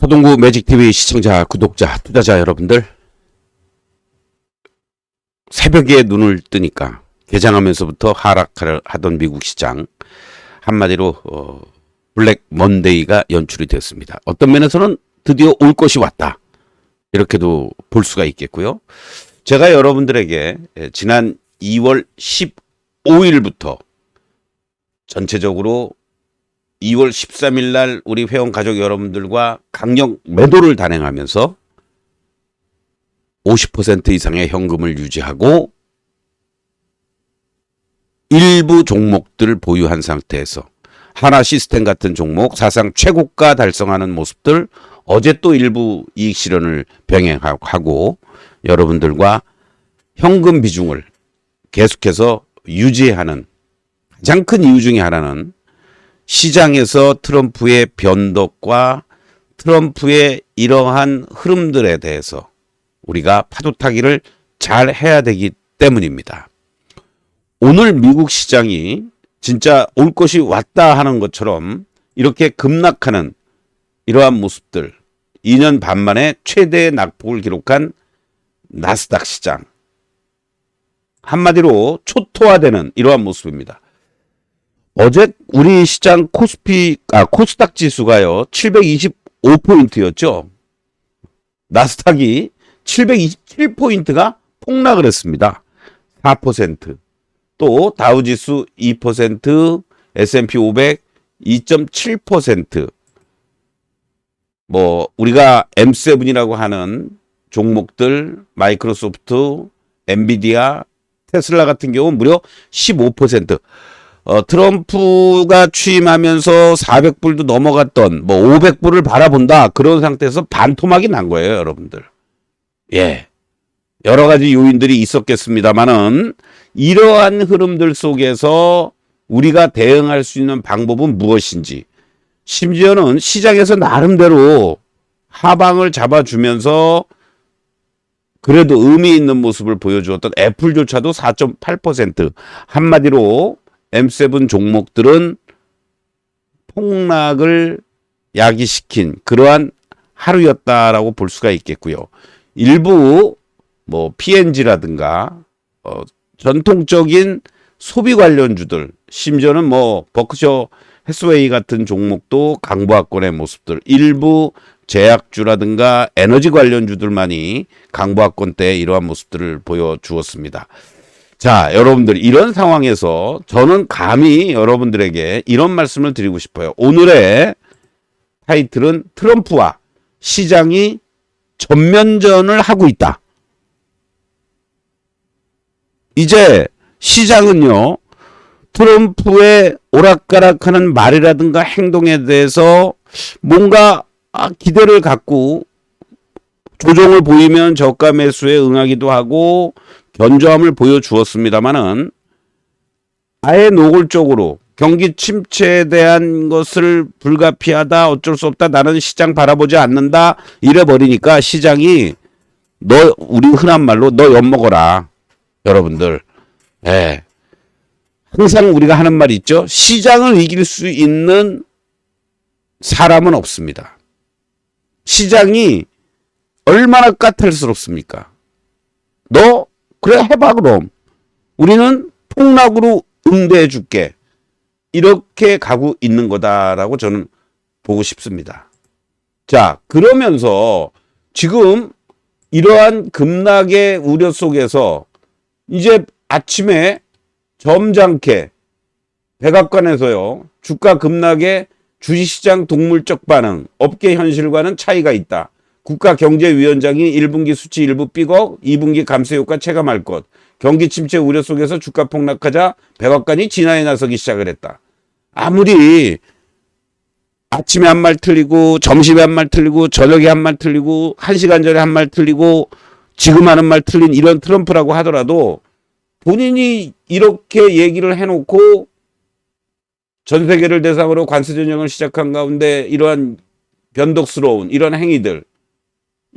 호동구 매직TV 시청자, 구독자, 투자자 여러분들, 새벽에 눈을 뜨니까 개장하면서부터 하락하던 미국 시장, 한마디로 블랙 먼데이가 연출이 됐습니다. 어떤 면에서는 드디어 올 것이 왔다, 이렇게도 볼 수가 있겠고요. 제가 여러분들에게 지난 2월 15일부터 전체적으로 2월 13일 날 우리 회원 가족 여러분들과 강력 매도를 단행하면서 50% 이상의 현금을 유지하고 일부 종목들 보유한 상태에서 하나 시스템 같은 종목 사상 최고가 달성하는 모습들, 어제 또 일부 이익 실현을 병행하고 여러분들과 현금 비중을 계속해서 유지하는 가장 큰 이유 중에 하나는 시장에서 트럼프의 변덕과 트럼프의 이러한 흐름들에 대해서 우리가 파도 타기를 잘 해야 되기 때문입니다. 오늘 미국 시장이 진짜 올 것이 왔다 하는 것처럼 이렇게 급락하는 이러한 모습들, 2년 반 만에 최대의 낙폭을 기록한 나스닥 시장, 한마디로 초토화되는 이러한 모습입니다. 어제 우리 시장 코스닥 지수가요 725포인트였죠. 나스닥이 727포인트가 폭락을 했습니다. 4%. 또 다우지수 2%, S&P 500 2.7%. 뭐 우리가 M7이라고 하는 종목들, 마이크로소프트, 엔비디아, 테슬라 같은 경우는 무려 15%. 트럼프가 취임하면서 400불도 넘어갔던 뭐 500불을 바라본다, 그런 상태에서 반토막이 난 거예요, 여러분들. 예. 여러 가지 요인들이 있었겠습니다만은 이러한 흐름들 속에서 우리가 대응할 수 있는 방법은 무엇인지, 심지어는 시장에서 나름대로 하방을 잡아주면서 그래도 의미 있는 모습을 보여주었던 애플조차도 4.8%, 한마디로 M7 종목들은 폭락을 야기시킨 그러한 하루였다라고 볼 수가 있겠고요. 일부 뭐 P&G라든가 전통적인 소비 관련주들, 심지어는 뭐 버크셔 해스웨이 같은 종목도 강보합권의 모습들, 일부 제약주라든가 에너지 관련주들만이 강보합권대의 이러한 모습들을 보여주었습니다. 자, 여러분들, 이런 상황에서 저는 감히 여러분들에게 이런 말씀을 드리고 싶어요. 오늘의 타이틀은 트럼프와 시장이 전면전을 하고 있다. 이제 시장은요, 트럼프의 오락가락하는 말이라든가 행동에 대해서 뭔가 기대를 갖고 조정을 보이면 저가 매수에 응하기도 하고 견조함을 보여주었습니다만은 아예 노골적으로 경기 침체에 대한 것을 불가피하다, 어쩔 수 없다, 나는 시장 바라보지 않는다 이래버리니까 시장이 우리 흔한 말로 너 엿먹어라, 여러분들. 예. 항상 우리가 하는 말이 있죠. 시장을 이길 수 있는 사람은 없습니다. 시장이 얼마나 까탈스럽습니까? 너 그래 해봐, 그럼 우리는 폭락으로 응대해 줄게, 이렇게 가고 있는 거다라고 저는 보고 싶습니다. 자, 그러면서 지금 이러한 급락의 우려 속에서 이제 아침에 점잖게 백악관에서요, 주가 급락에 주식시장 동물적 반응, 업계 현실과는 차이가 있다. 국가경제위원장이 1분기 수치 일부 삐걱, 2분기 감세 효과 체감할 것. 경기 침체 우려 속에서 주가 폭락하자 백악관이 진화에 나서기 시작을 했다. 아무리 아침에 한 말 틀리고, 점심에 한 말 틀리고, 저녁에 한 말 틀리고, 1시간 전에 한 말 틀리고, 지금 하는 말 틀린 이런 트럼프라고 하더라도 본인이 이렇게 얘기를 해놓고 전 세계를 대상으로 관세 전쟁을 시작한 가운데 이러한 변덕스러운 이런 행위들,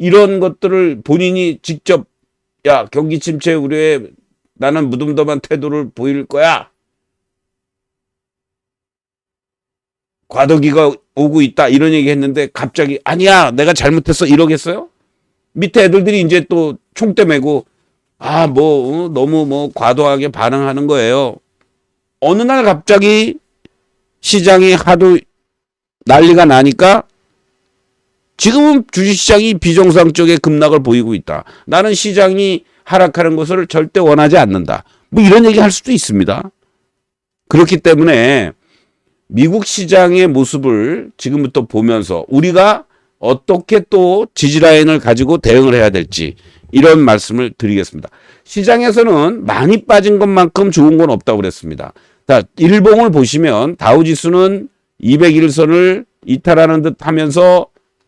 이런 것들을 본인이 직접 야, 경기 침체 우려에 나는 무덤덤한 태도를 보일 거야, 과도기가 오고 있다 이런 얘기 했는데 갑자기 아니야 내가 잘못했어 이러겠어요? 밑에 애들들이 이제 또 총대 메고 너무 과도하게 반응하는 거예요. 어느 날 갑자기 시장이 하도 난리가 나니까 지금은 주식시장이 비정상적인 급락을 보이고 있다. 나는 시장이 하락하는 것을 절대 원하지 않는다. 뭐 이런 얘기 할 수도 있습니다. 그렇기 때문에 미국 시장의 모습을 지금부터 보면서 우리가 어떻게 또 지지라인을 가지고 대응을 해야 될지 이런 말씀을 드리겠습니다. 시장에서는 많이 빠진 것만큼 좋은 건 없다고 그랬습니다. 자, 일봉을 보시면 다우지수는 201선을 이탈하는 듯 하면서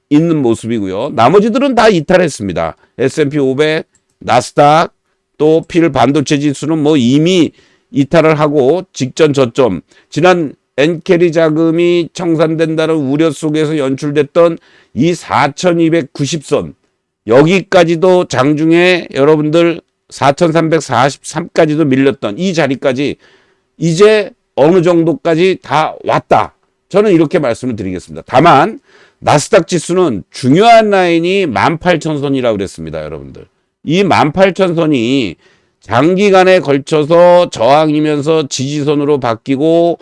있는 모습이고요. 나머지들은 다 이탈했습니다. S&P 500, 나스닥, 또 필 반도체 지수는 뭐 이미 이탈을 하고 직전 저점, 지난 엔캐리 자금이 청산된다는 우려 속에서 연출됐던 이 4290선, 여기까지도 장중에 여러분들 4343까지도 밀렸던 이 자리까지 이제 어느 정도까지 다 왔다. 저는 이렇게 말씀을 드리겠습니다. 다만 나스닥 지수는 중요한 라인이 18,000선이라고 그랬습니다. 여러분들. 이 18,000선이 장기간에 걸쳐서 저항이면서 지지선으로 바뀌고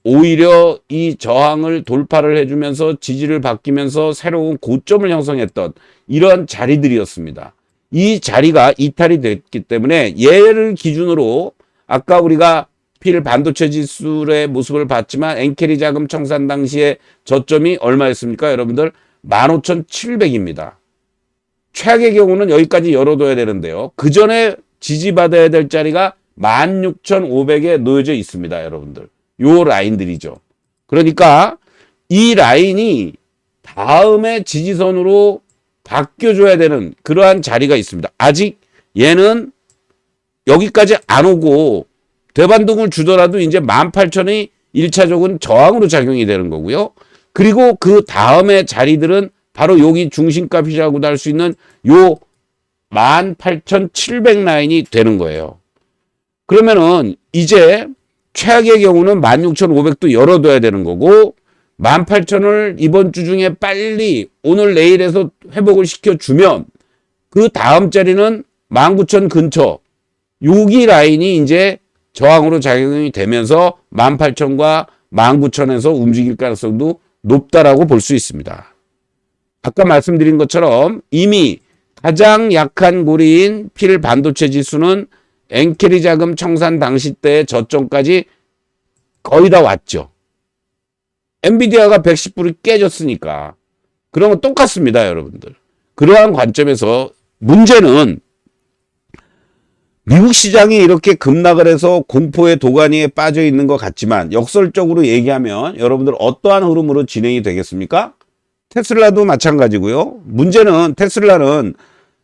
오히려 이 저항을 돌파를 해주면서 지지를 바뀌면서 새로운 고점을 형성했던 이런 자리들이었습니다. 이 자리가 이탈이 됐기 때문에 얘를 기준으로 아까 우리가 필 반도체 지수의 모습을 봤지만 엔캐리 자금 청산 당시에 저점이 얼마였습니까? 여러분들 15,700입니다. 최악의 경우는 여기까지 열어둬야 되는데요. 그 전에 지지받아야 될 자리가 16,500에 놓여져 있습니다. 여러분들. 요 라인들이죠. 그러니까 이 라인이 다음에 지지선으로 바뀌어줘야 되는 그러한 자리가 있습니다. 아직 얘는 여기까지 안 오고 대반등을 주더라도 이제 18,000이 1차적인 저항으로 작용이 되는 거고요. 그리고 그 다음에 자리들은 바로 여기 중심값이라고도 할 수 있는 요 18,700 라인이 되는 거예요. 그러면은 이제 최악의 경우는 16,500도 열어둬야 되는 거고 18,000을 이번 주 중에 빨리 오늘 내일에서 회복을 시켜주면 그 다음 자리는 19,000 근처 여기 라인이 이제 저항으로 작용이 되면서 18,000과 19,000에서 움직일 가능성도 높다라고 볼 수 있습니다. 아까 말씀드린 것처럼 이미 가장 약한 고리인 필 반도체 지수는 엔캐리 자금 청산 당시 때의 저점까지 거의 다 왔죠. 엔비디아가 110불이 깨졌으니까. 그런 건 똑같습니다, 여러분들. 그러한 관점에서 문제는 미국 시장이 이렇게 급락을 해서 공포의 도가니에 빠져 있는 것 같지만 역설적으로 얘기하면 여러분들 어떠한 흐름으로 진행이 되겠습니까? 테슬라도 마찬가지고요. 문제는 테슬라는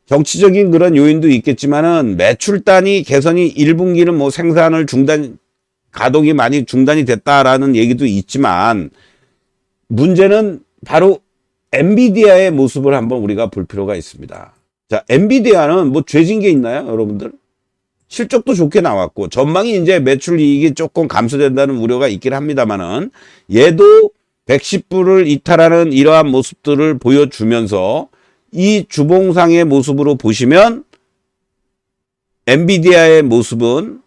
정치적인 그런 요인도 있겠지만은 매출단이 개선이 1분기는 뭐 생산을 가동이 많이 중단이 됐다라는 얘기도 있지만 문제는 바로 엔비디아의 모습을 한번 우리가 볼 필요가 있습니다. 자, 엔비디아는 뭐 죄진 게 있나요, 여러분들? 실적도 좋게 나왔고 전망이 이제 매출 이익이 조금 감소된다는 우려가 있긴 합니다만은 얘도 110불을 이탈하는 이러한 모습들을 보여주면서 이 주봉상의 모습으로 보시면 엔비디아의 모습은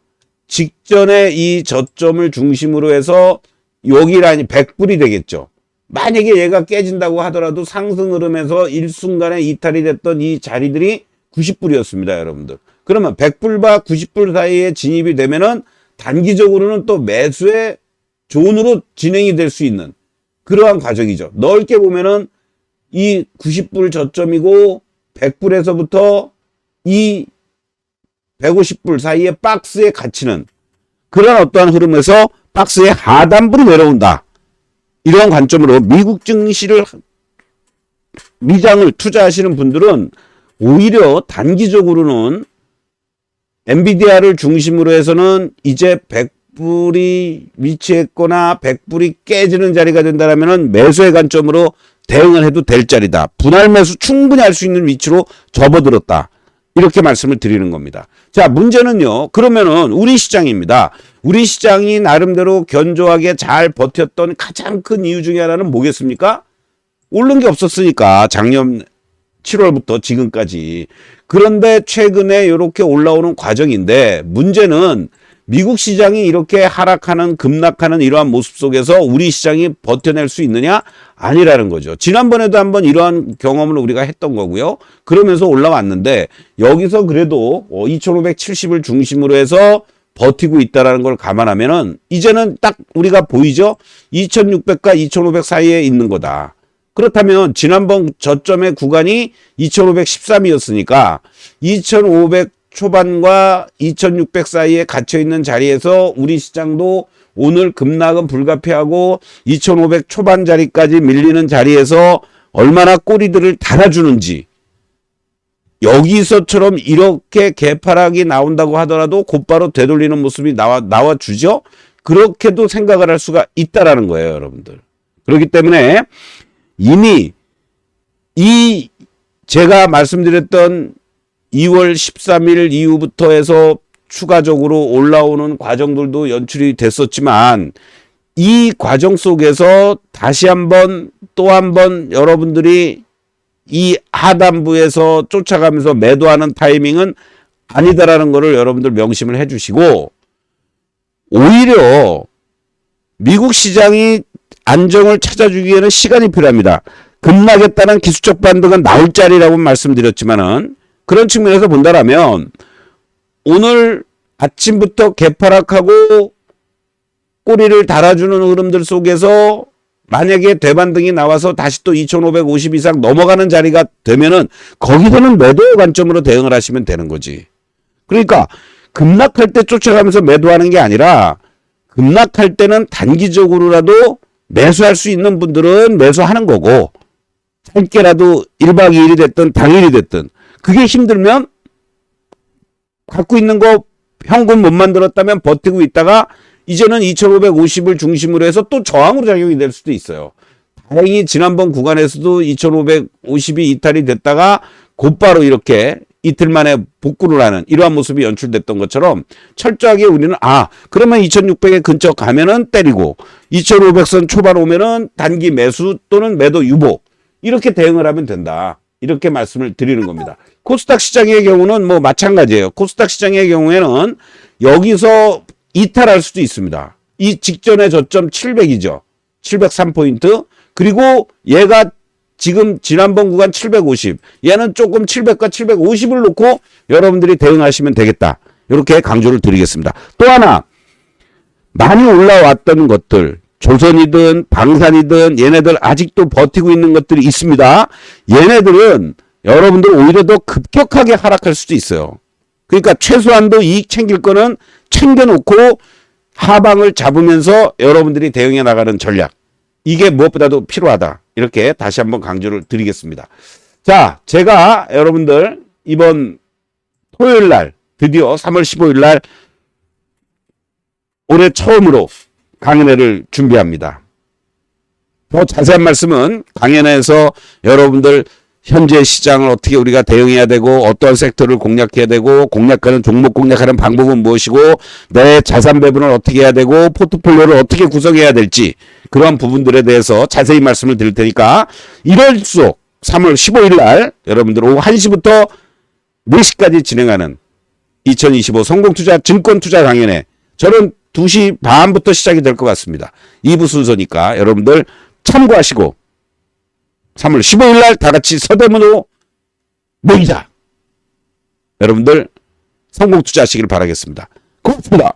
직전에 이 저점을 중심으로 해서 여기 라인이 100불이 되겠죠. 만약에 얘가 깨진다고 하더라도 상승 흐름에서 일순간에 이탈이 됐던 이 자리들이 90불이었습니다, 여러분들. 그러면 100불과 90불 사이에 진입이 되면은 단기적으로는 또 매수의 존으로 진행이 될 수 있는 그러한 과정이죠. 넓게 보면은 이 90불 저점이고 100불에서부터 이 150불 사이에 박스에 갇히는 그런 어떠한 흐름에서 박스의 하단부로 내려온다. 이런 관점으로 미국 증시를 미장을 투자하시는 분들은 오히려 단기적으로는 엔비디아를 중심으로 해서는 이제 100불이 위치했거나 100불이 깨지는 자리가 된다면 매수의 관점으로 대응을 해도 될 자리다. 분할 매수 충분히 할 수 있는 위치로 접어들었다. 이렇게 말씀을 드리는 겁니다. 자, 문제는요. 그러면은 우리 시장입니다. 우리 시장이 나름대로 견조하게 잘 버텼던 가장 큰 이유 중에 하나는 뭐겠습니까? 오른 게 없었으니까 작년 7월부터 지금까지. 그런데 최근에 이렇게 올라오는 과정인데 문제는 미국 시장이 이렇게 하락하는 급락하는 이러한 모습 속에서 우리 시장이 버텨낼 수 있느냐? 아니라는 거죠. 지난번에도 한번 이러한 경험을 우리가 했던 거고요. 그러면서 올라왔는데 여기서 그래도 2570을 중심으로 해서 버티고 있다는 걸 감안하면은 이제는 딱 우리가 보이죠? 2600과 2500 사이에 있는 거다. 그렇다면 지난번 저점의 구간이 2513이었으니까 2500 초반과 2600 사이에 갇혀있는 자리에서 우리 시장도 오늘 급락은 불가피하고 2500 초반 자리까지 밀리는 자리에서 얼마나 꼬리들을 달아주는지 여기서처럼 이렇게 개파락이 나온다고 하더라도 곧바로 되돌리는 모습이 나와주죠. 그렇게도 생각을 할 수가 있다라는 거예요, 여러분들. 그렇기 때문에 이미 이 제가 말씀드렸던 2월 13일 이후부터 해서 추가적으로 올라오는 과정들도 연출이 됐었지만 이 과정 속에서 다시 한번 또 한번 여러분들이 이 하단부에서 쫓아가면서 매도하는 타이밍은 아니다라는 것을 여러분들 명심을 해 주시고 오히려 미국 시장이 안정을 찾아주기에는 시간이 필요합니다. 급락했다는 기술적 반등은 나올 자리라고 말씀드렸지만은 그런 측면에서 본다라면 오늘 아침부터 개파락하고 꼬리를 달아주는 흐름들 속에서 만약에 대반등이 나와서 다시 또 2550 이상 넘어가는 자리가 되면은 거기서는 매도의 관점으로 대응을 하시면 되는 거지. 그러니까 급락할 때 쫓아가면서 매도하는 게 아니라 급락할 때는 단기적으로라도 매수할 수 있는 분들은 매수하는 거고 짧게라도 1박 2일이 됐든 당일이 됐든 그게 힘들면 갖고 있는 거 현금 못 만들었다면 버티고 있다가 이제는 2550을 중심으로 해서 또 저항으로 작용이 될 수도 있어요. 다행히 지난번 구간에서도 2550이 이탈이 됐다가 곧바로 이렇게 이틀 만에 복구를 하는 이러한 모습이 연출됐던 것처럼 철저하게 우리는 그러면 2600에 근처 가면은 때리고 2500선 초반 오면은 단기 매수 또는 매도 유보 이렇게 대응을 하면 된다. 이렇게 말씀을 드리는 겁니다. 코스닥 시장의 경우는 뭐 마찬가지예요. 코스닥 시장의 경우에는 여기서 이탈할 수도 있습니다. 이 직전의 저점 700이죠. 703포인트. 그리고 얘가 지금 지난번 구간 750. 얘는 조금 700과 750을 놓고 여러분들이 대응하시면 되겠다. 이렇게 강조를 드리겠습니다. 또 하나 많이 올라왔던 것들 조선이든 방산이든 얘네들 아직도 버티고 있는 것들이 있습니다. 얘네들은 여러분들 오히려 더 급격하게 하락할 수도 있어요. 그러니까 최소한도 이익 챙길 거는 챙겨놓고 하방을 잡으면서 여러분들이 대응해 나가는 전략. 이게 무엇보다도 필요하다. 이렇게 다시 한번 강조를 드리겠습니다. 자, 제가 여러분들 이번 토요일 날 드디어 3월 15일 날 올해 처음으로 강연회를 준비합니다. 더 자세한 말씀은 강연회에서 여러분들 현재 시장을 어떻게 우리가 대응해야 되고 어떠한 섹터를 공략해야 되고 공략하는 종목 공략하는 방법은 무엇이고 내 자산 배분을 어떻게 해야 되고 포트폴리오를 어떻게 구성해야 될지 그러한 부분들에 대해서 자세히 말씀을 드릴 테니까 1월속 3월 15일 날 여러분들 오후 1시부터 4시까지 진행하는 2025 성공투자 증권투자 강연회 저는 2시 반부터 시작이 될 것 같습니다. 2부 순서니까 여러분들 참고하시고 3월 15일 날 다 같이 서대문으로 모이자. 여러분들 성공투자 하시길 바라겠습니다. 고맙습니다.